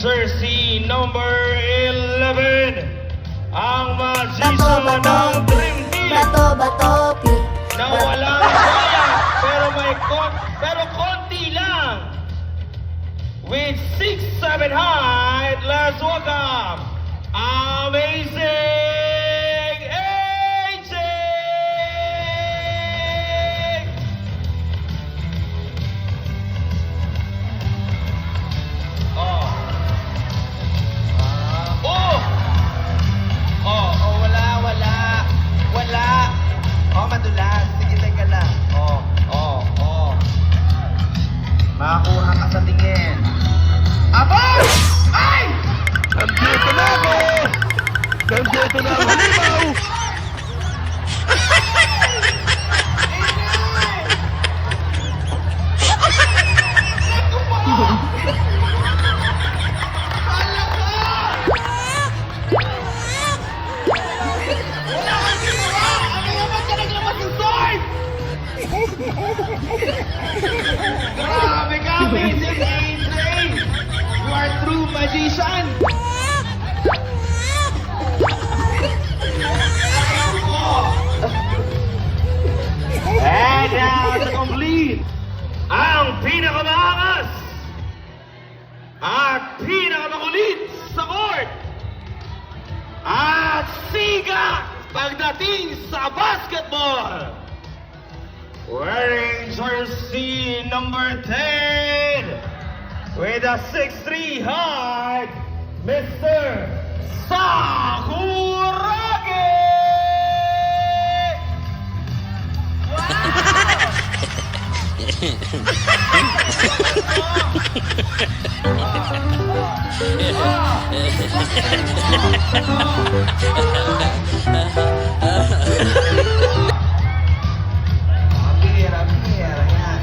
jersey number 11, ang magician ng Dream Team Bato, pick. na walang kaya pero konti lang. With 6'7" height, let's welcome Amazing AJ! Wala. Madulas. Sige, teka lang. Makakuha ka sa tingin. Aba! Ay! Nandito na ako! Nandito na ako, limaw! Grabe ka, Amazing AJ! You are true magician! And now to complete ang pinakamaangas at pinakamakulit sa court at siga pagdating sa basketball. Wearing jersey number 10 with a 6'3" height, Mr. Sakuragi! Bihira, yan.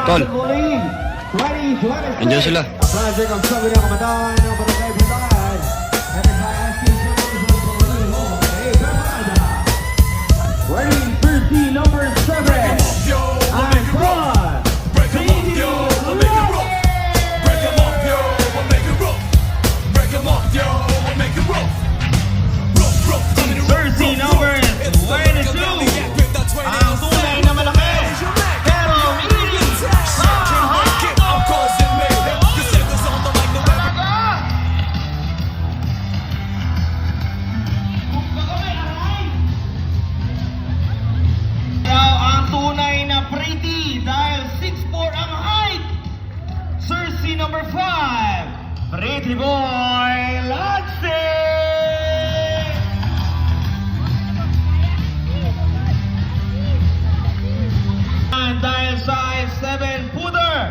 Tol, nandiyan sila. Project ang sabi ng kabataan ng Barangay Bundakan. Wearing jersey number 7. I'm from Jersey number 22. Ang tunay na malaki. Pero mini. Ang tunay na pretty dahil 6'4" ang height. Jersey number 5. Pretty boy Lansing. And dahil size 7-footer,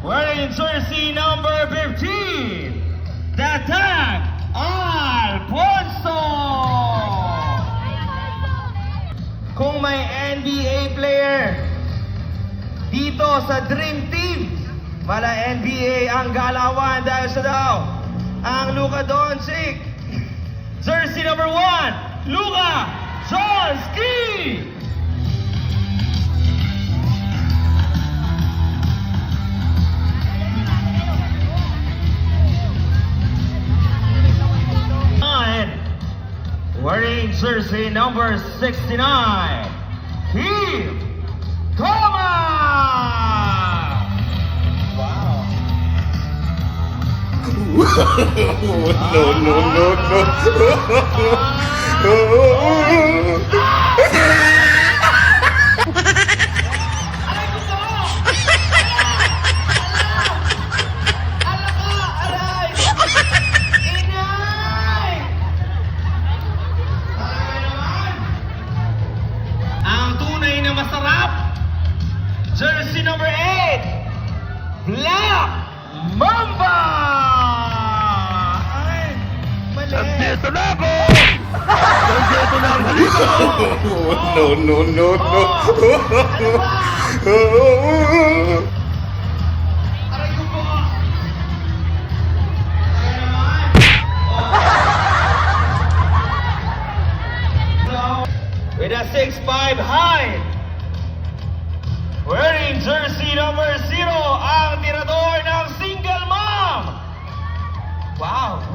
wearing jersey number 15, the tag, Alfonso! Kung may NBA player dito sa Dream Team, mala NBA ang galawan dahil sa daw ang Luka Doncic. Jersey number 1, Luka Doncic! Wearing jersey number 69, Team Thomas! Wow. Ang tunay na masarap, jersey number 8, Black Mamba! Ay, Nandito na ako! Nandito na ang halimaw! No, no, no, no. Aray ko po! With a 6'5" height, wearing jersey number 0, ang tirador ng single mom. Wow!